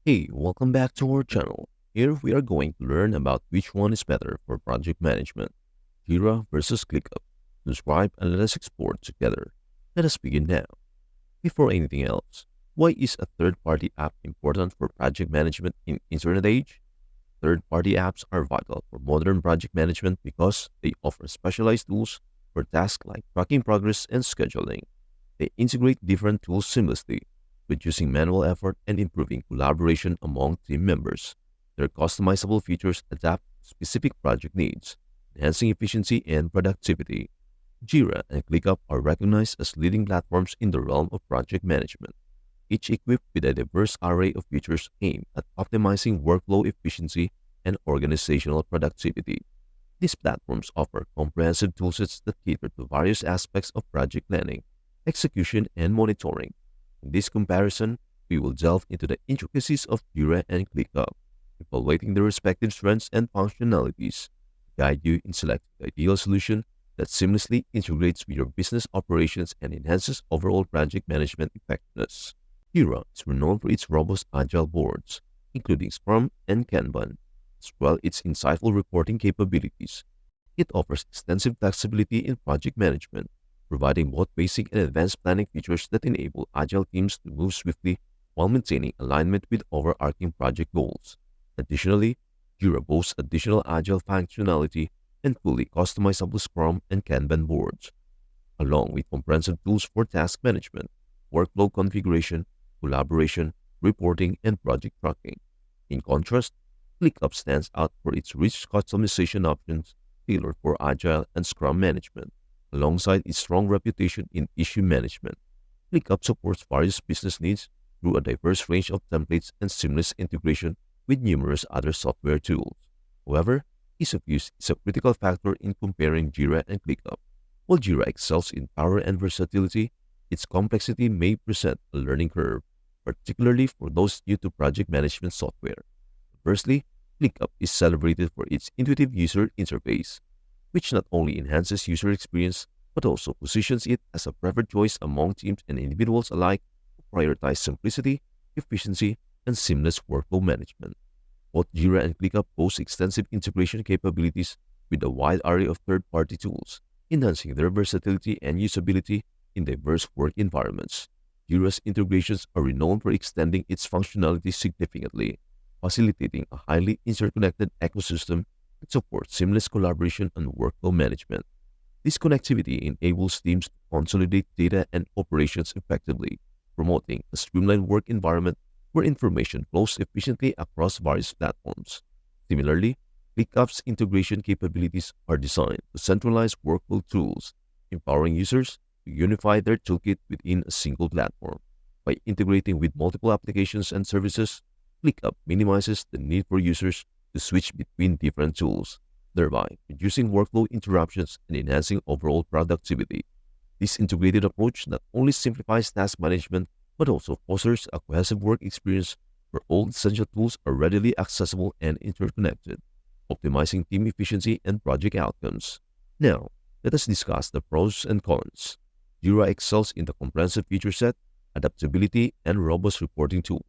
Hey, welcome back to our channel. Here we are going to learn about which one is better for project management, Jira versus Clickup. Subscribe and let us explore together. Let us begin now. Before anything else, why is a third-party app important for project management in internet age? Third-party apps are vital for modern project management because they offer specialized tools for tasks like tracking progress and scheduling. They integrate different tools seamlessly, reducing manual effort and improving collaboration among team members. Their customizable features adapt to specific project needs, enhancing efficiency and productivity. Jira and ClickUp are recognized as leading platforms in the realm of project management, each equipped with a diverse array of features aimed at optimizing workflow efficiency and organizational productivity. These platforms offer comprehensive toolsets that cater to various aspects of project planning, execution, and monitoring. In this comparison, we will delve into the intricacies of Jira and ClickUp, evaluating their respective strengths and functionalities, to guide you in selecting the ideal solution that seamlessly integrates with your business operations and enhances overall project management effectiveness. Jira is renowned for its robust agile boards, including Scrum and Kanban, as well as its insightful reporting capabilities. It offers extensive flexibility in project management, providing both basic and advanced planning features that enable agile teams to move swiftly while maintaining alignment with overarching project goals. Additionally, Jira boasts additional agile functionality and fully customizable Scrum and Kanban boards, along with comprehensive tools for task management, workflow configuration, collaboration, reporting, and project tracking. In contrast, ClickUp stands out for its rich customization options tailored for agile and Scrum management, alongside its strong reputation in issue management. ClickUp supports various business needs through a diverse range of templates and seamless integration with numerous other software tools. However, ease of use is a critical factor in comparing Jira and ClickUp. While Jira excels in power and versatility, its complexity may present a learning curve, particularly for those new to project management software. Conversely, ClickUp is celebrated for its intuitive user interface, which not only enhances user experience but also positions it as a preferred choice among teams and individuals alike who prioritize simplicity, efficiency, and seamless workflow management. Both Jira and ClickUp boast extensive integration capabilities with a wide array of third-party tools, enhancing their versatility and usability in diverse work environments. Jira's integrations are renowned for extending its functionality significantly, facilitating a highly interconnected ecosystem that supports seamless collaboration and workflow management. This connectivity enables teams to consolidate data and operations effectively, promoting a streamlined work environment where information flows efficiently across various platforms. Similarly, ClickUp's integration capabilities are designed to centralize workflow tools, empowering users to unify their toolkit within a single platform. By integrating with multiple applications and services, ClickUp minimizes the need for users to switch between different tools, thereby reducing workflow interruptions and enhancing overall productivity. This integrated approach not only simplifies task management but also fosters a cohesive work experience where all essential tools are readily accessible and interconnected, optimizing team efficiency and project outcomes. Now, let us discuss the pros and cons. Jira excels in the comprehensive feature set, adaptability, and robust reporting tools.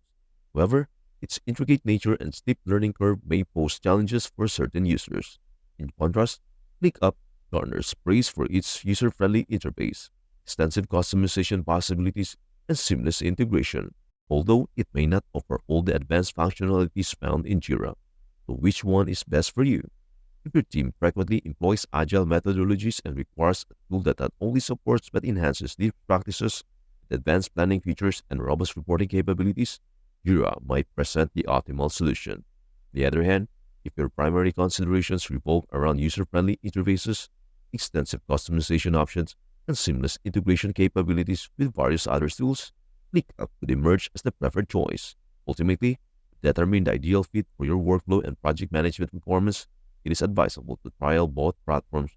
However, its intricate nature and steep learning curve may pose challenges for certain users. In contrast, ClickUp garners praise for its user-friendly interface, extensive customization possibilities, and seamless integration, although it may not offer all the advanced functionalities found in Jira. So which one is best for you? If your team frequently employs agile methodologies and requires a tool that not only supports but enhances these practices with advanced planning features and robust reporting capabilities, Jira might present the optimal solution. On the other hand, if your primary considerations revolve around user-friendly interfaces, extensive customization options, and seamless integration capabilities with various other tools, ClickUp could emerge as the preferred choice. Ultimately, to determine the ideal fit for your workflow and project management requirements, it is advisable to trial both platforms.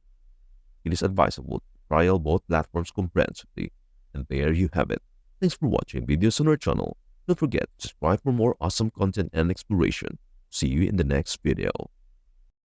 It is advisable to trial both platforms comprehensively. And there you have it. Thanks for watching videos on our channel. Don't forget to subscribe for more awesome content and exploration. See you in the next video.